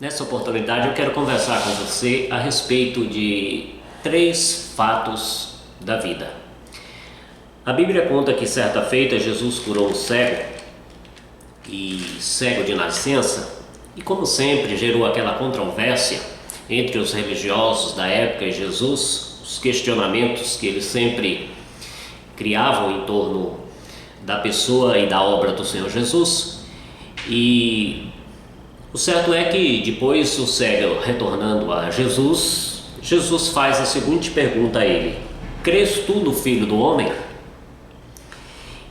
Nessa oportunidade eu quero conversar com você a respeito de 3 fatos da vida. A Bíblia conta que certa feita Jesus curou um cego de nascença, e como sempre gerou aquela controvérsia entre os religiosos da época e Jesus, os questionamentos que eles sempre criavam em torno da pessoa e da obra do Senhor Jesus. E o certo é que depois o cego retornando a Jesus, Jesus faz a seguinte pergunta a ele: crês tu no Filho do Homem?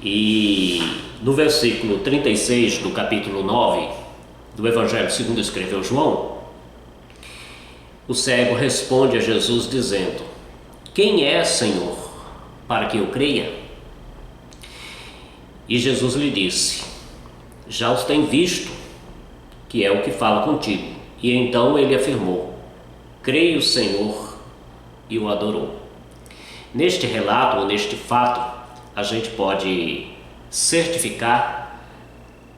E no versículo 36 do capítulo 9 do Evangelho segundo escreveu João, o cego responde a Jesus dizendo: quem é, Senhor, para que eu creia? E Jesus lhe disse: já os tem visto, que é o que fala contigo. E então ele afirmou: creio, Senhor, e o adorou. Neste relato, ou neste fato, a gente pode certificar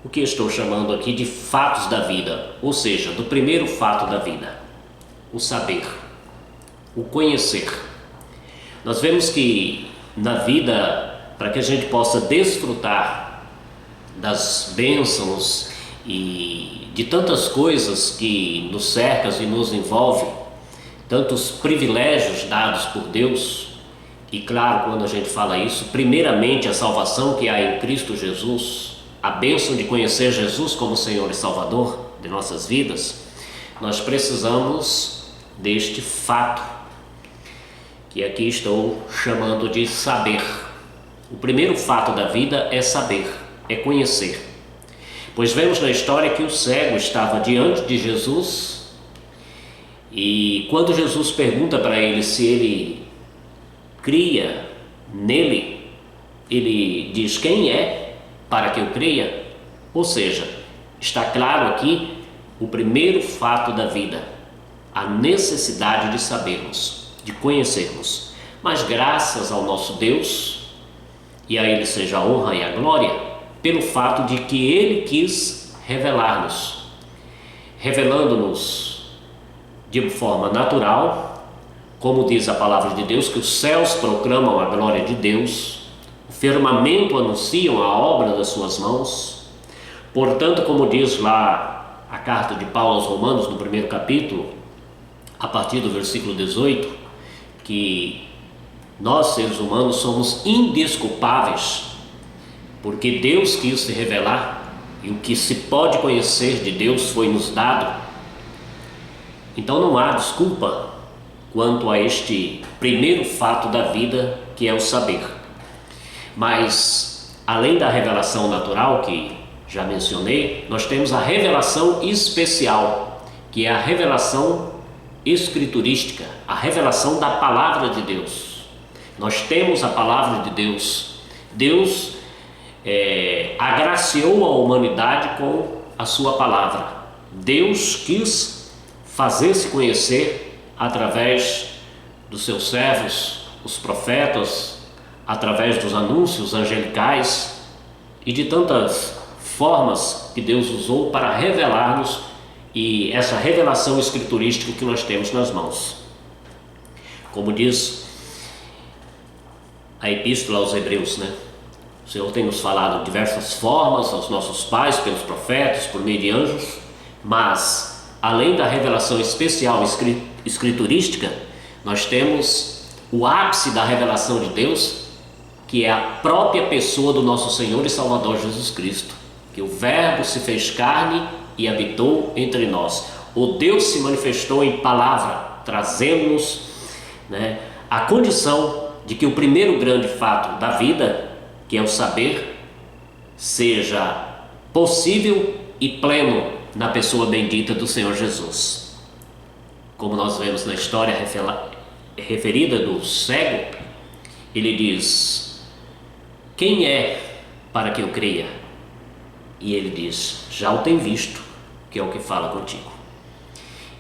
o que estou chamando aqui de fatos da vida, ou seja, do primeiro fato da vida, o saber, o conhecer. Nós vemos que na vida, para que a gente possa desfrutar das bênçãos e de tantas coisas que nos cercam e nos envolvem, tantos privilégios dados por Deus, e claro, quando a gente fala isso, primeiramente a salvação que há em Cristo Jesus, a bênção de conhecer Jesus como Senhor e Salvador de nossas vidas, nós precisamos deste fato, que aqui estou chamando de saber. O primeiro fato da vida é saber, é conhecer. Pois vemos na história que o cego estava diante de Jesus, e quando Jesus pergunta para ele se ele cria nele, ele diz: quem é para que eu creia? Ou seja, está claro aqui o primeiro fato da vida, a necessidade de sabermos, de conhecermos. Mas graças ao nosso Deus, e a Ele seja a honra e a glória, pelo fato de que Ele quis revelar-nos, revelando-nos de forma natural, como diz a palavra de Deus, que os céus proclamam a glória de Deus, o firmamento anunciam a obra das suas mãos. Portanto, como diz lá a carta de Paulo aos Romanos, no primeiro capítulo, a partir do versículo 18, que nós, seres humanos, somos indesculpáveis, porque Deus quis se revelar, e o que se pode conhecer de Deus foi nos dado. Então não há desculpa quanto a este primeiro fato da vida, que é o saber. Mas, além da revelação natural, que já mencionei, nós temos a revelação especial, que é a revelação escriturística, a revelação da palavra de Deus. Nós temos a palavra de Deus. Deus agraciou a humanidade com a sua palavra. Deus quis fazer-se conhecer através dos seus servos, os profetas, através dos anúncios angelicais e de tantas formas que Deus usou para revelar-nos, e essa revelação escriturística que nós temos nas mãos. Como diz a epístola aos Hebreus, O Senhor tem nos falado de diversas formas aos nossos pais, pelos profetas, por meio de anjos, mas além da revelação especial escriturística, nós temos o ápice da revelação de Deus, que é a própria pessoa do nosso Senhor e Salvador Jesus Cristo, que o Verbo se fez carne e habitou entre nós. O Deus se manifestou em palavra, trazendo-nos a condição de que o primeiro grande fato da vida, que é o saber, seja possível e pleno na pessoa bendita do Senhor Jesus. Como nós vemos na história referida do cego, ele diz: quem é para que eu creia? E ele diz: já o tem visto, que é o que fala contigo.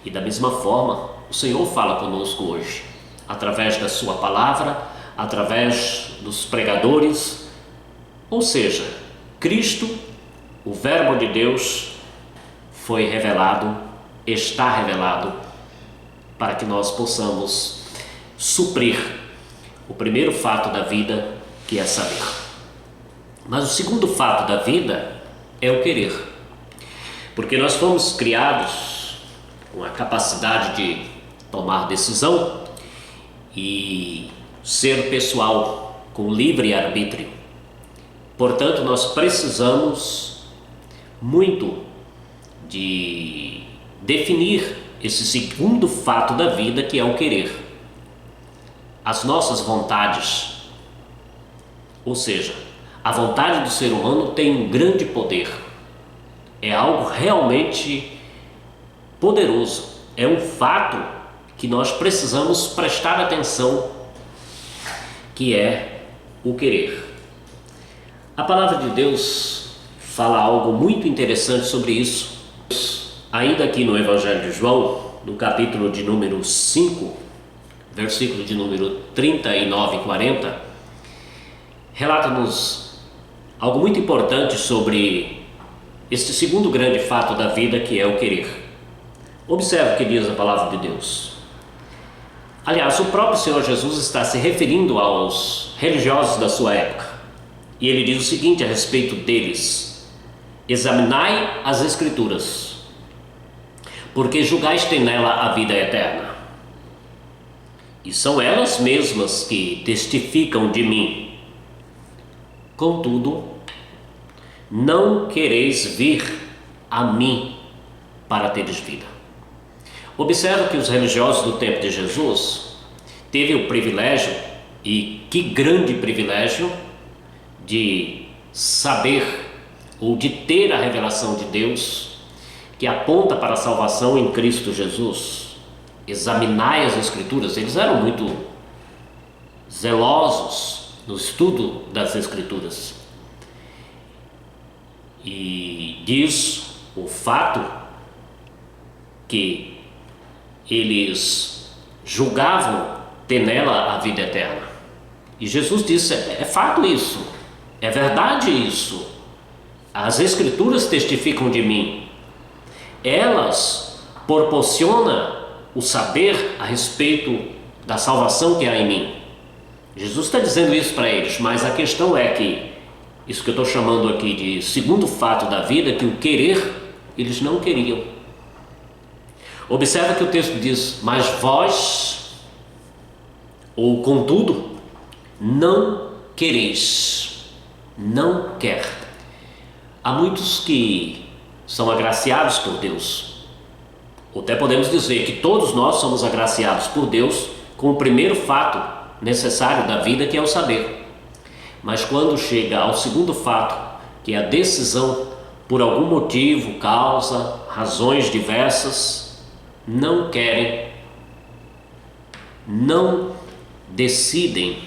E da mesma forma, o Senhor fala conosco hoje, através da sua palavra, através dos pregadores, ou seja, Cristo, o Verbo de Deus, foi revelado está revelado para que nós possamos suprir o primeiro fato da vida, que é saber. Mas o segundo fato da vida é o querer, porque nós fomos criados com a capacidade de tomar decisão e ser pessoal, com livre arbítrio. Portanto, nós precisamos muito de definir esse segundo fato da vida, que é o querer. As nossas vontades, ou seja, a vontade do ser humano tem um grande poder. É algo realmente poderoso. É um fato que nós precisamos prestar atenção, que é o querer. A palavra de Deus fala algo muito interessante sobre isso. Ainda aqui no Evangelho de João, no capítulo de número 5, versículo de número 39 e 40, relata-nos algo muito importante sobre este segundo grande fato da vida, que é o querer. Observe o que diz a palavra de Deus. Aliás, o próprio Senhor Jesus está se referindo aos religiosos da sua época. E ele diz o seguinte a respeito deles: examinai as Escrituras, porque julgais ter nela a vida eterna. E são elas mesmas que testificam de mim. Contudo, não quereis vir a mim para teres vida. Observe que os religiosos do tempo de Jesus teve o privilégio, e que grande privilégio, de saber ou de ter a revelação de Deus que aponta para a salvação em Cristo Jesus. Examinai as Escrituras. Eles eram muito zelosos no estudo das Escrituras. E diz o fato que eles julgavam ter nela a vida eterna. E Jesus disse: é fato isso, é verdade isso. As Escrituras testificam de mim. Elas proporcionam o saber a respeito da salvação que há em mim. Jesus está dizendo isso para eles, mas a questão é que isso que eu estou chamando aqui de segundo fato da vida, que o querer, eles não queriam. Observa que o texto diz: mas vós, ou contudo, não quereis. Não quer. Há muitos que são agraciados por Deus. Ou até podemos dizer que todos nós somos agraciados por Deus com o primeiro fato necessário da vida, que é o saber. Mas quando chega ao segundo fato, que é a decisão, por algum motivo, causa, razões diversas, não querem, não decidem.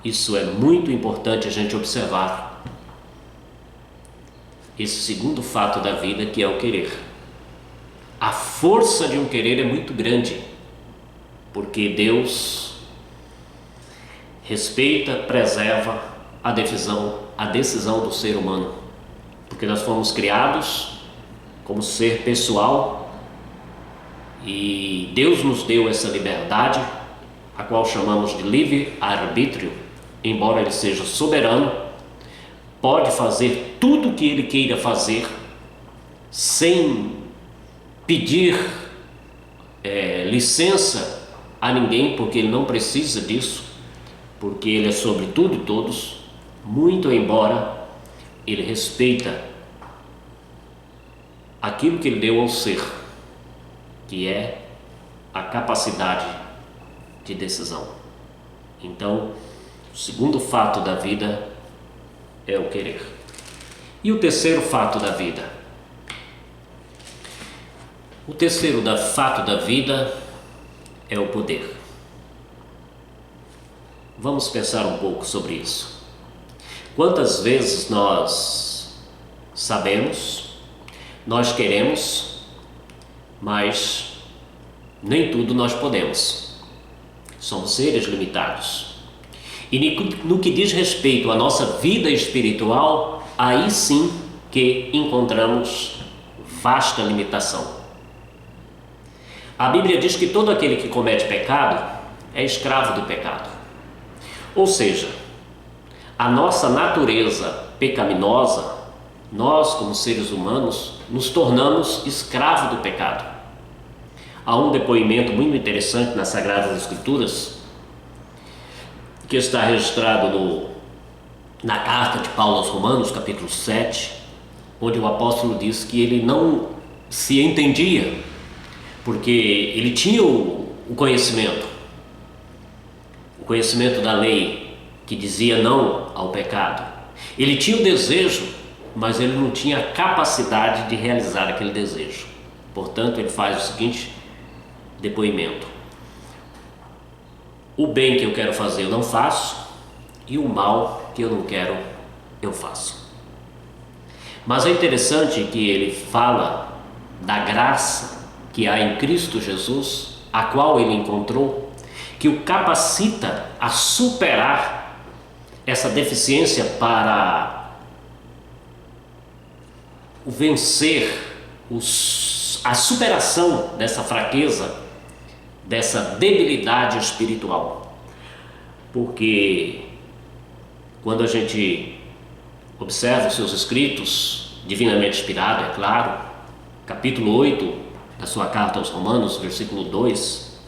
Isso é muito importante a gente observar. Esse segundo fato da vida, que é o querer. A força de um querer é muito grande, porque Deus respeita, preserva a decisão do ser humano, porque nós fomos criados como ser pessoal e Deus nos deu essa liberdade, a qual chamamos de livre-arbítrio. Embora Ele seja soberano, pode fazer tudo o que Ele queira fazer sem pedir licença a ninguém, porque Ele não precisa disso, porque Ele é sobre tudo e todos, muito embora Ele respeita aquilo que Ele deu ao ser, que é a capacidade de decisão. Então, o segundo fato da vida é o querer. E o terceiro fato da vida? O terceiro fato da vida é o poder. Vamos pensar um pouco sobre isso. Quantas vezes nós sabemos, nós queremos, mas nem tudo nós podemos. Somos seres limitados. E no que diz respeito à nossa vida espiritual, aí sim que encontramos vasta limitação. A Bíblia diz que todo aquele que comete pecado é escravo do pecado. Ou seja, a nossa natureza pecaminosa, nós como seres humanos, nos tornamos escravos do pecado. Há um depoimento muito interessante nas Sagradas Escrituras, que está registrado na carta de Paulo aos Romanos, capítulo 7, onde o apóstolo diz que ele não se entendia, porque ele tinha o conhecimento da lei que dizia não ao pecado. Ele tinha o desejo, mas ele não tinha a capacidade de realizar aquele desejo. Portanto, ele faz o seguinte depoimento: o bem que eu quero fazer eu não faço, e o mal que eu não quero eu faço. Mas é interessante que ele fala da graça que há em Cristo Jesus, a qual ele encontrou, que o capacita a superar essa deficiência para vencer a superação dessa fraqueza, dessa debilidade espiritual. Porque quando a gente observa os seus escritos, divinamente inspirado, é claro, capítulo 8 da sua carta aos Romanos, versículo 2,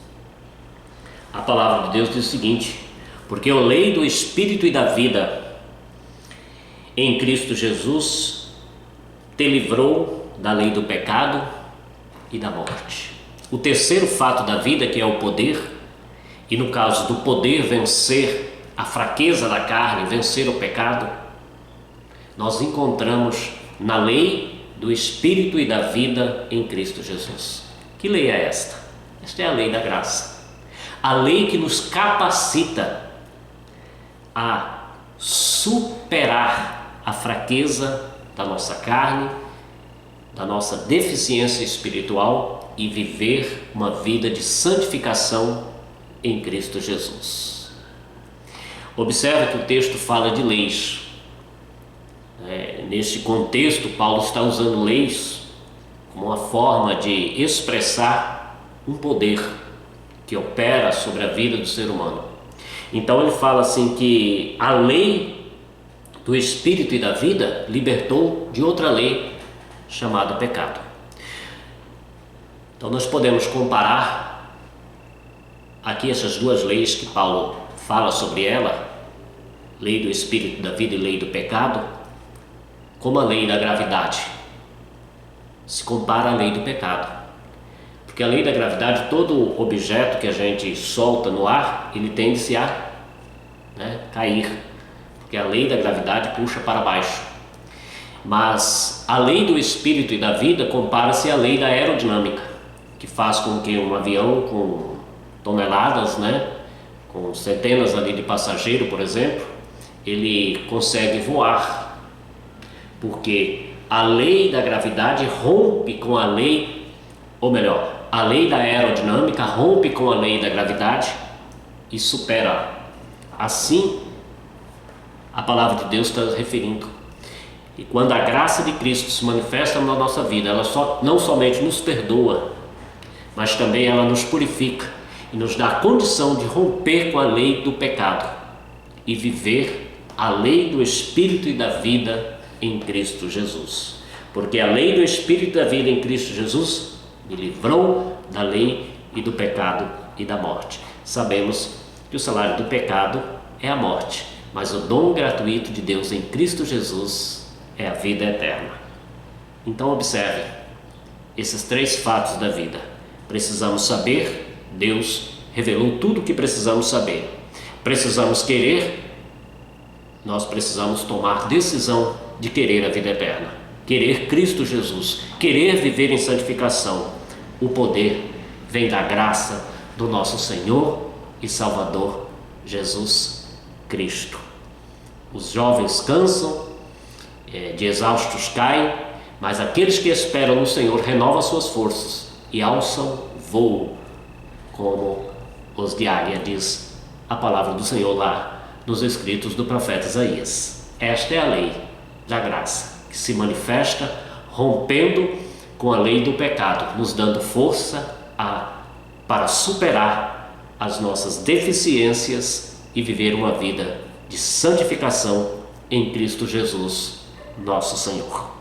a palavra de Deus diz o seguinte: porque a lei do Espírito e da vida em Cristo Jesus te livrou da lei do pecado e da morte. O terceiro fato da vida, que é o poder, e no caso do poder vencer a fraqueza da carne, vencer o pecado, nós encontramos na lei do Espírito e da vida em Cristo Jesus. Que lei é esta? Esta é a lei da graça. A lei que nos capacita a superar a fraqueza da nossa carne, da nossa deficiência espiritual e viver uma vida de santificação em Cristo Jesus. Observe que o texto fala de leis. Neste contexto, Paulo está usando leis como uma forma de expressar um poder que opera sobre a vida do ser humano. Então ele fala assim que a lei do Espírito e da vida libertou de outra lei chamada pecado. Então nós podemos comparar aqui essas duas leis que Paulo fala sobre ela, lei do Espírito da vida e lei do pecado, como a lei da gravidade. Se compara à lei do pecado. Porque a lei da gravidade, todo objeto que a gente solta no ar, ele tende-se a cair. Porque a lei da gravidade puxa para baixo. Mas a lei do Espírito e da vida compara-se à lei da aerodinâmica, que faz com que um avião com toneladas, com centenas ali de passageiros, por exemplo, ele consegue voar. Porque a lei da gravidade rompe com a lei, ou melhor, a lei da aerodinâmica rompe com a lei da gravidade e supera. Assim, a palavra de Deus está referindo. E quando a graça de Cristo se manifesta na nossa vida, ela não somente nos perdoa, mas também ela nos purifica e nos dá a condição de romper com a lei do pecado e viver a lei do Espírito e da vida em Cristo Jesus. Porque a lei do Espírito da vida em Cristo Jesus me livrou da lei e do pecado e da morte. Sabemos que o salário do pecado é a morte, mas o dom gratuito de Deus em Cristo Jesus é a vida eterna. Então observe esses três fatos da vida. Precisamos saber, Deus revelou tudo o que precisamos saber. Precisamos querer, nós precisamos tomar decisão de querer a vida eterna, querer Cristo Jesus, querer viver em santificação. O poder vem da graça do nosso Senhor e Salvador Jesus Cristo. Os jovens cansam, de exaustos caem, mas aqueles que esperam no Senhor renovam suas forças e alçam voo como os de águia, diz a palavra do Senhor lá nos escritos do profeta Isaías. Esta é a lei da graça, que se manifesta rompendo com a lei do pecado, nos dando força a para superar as nossas deficiências e viver uma vida de santificação em Cristo Jesus, nosso Senhor.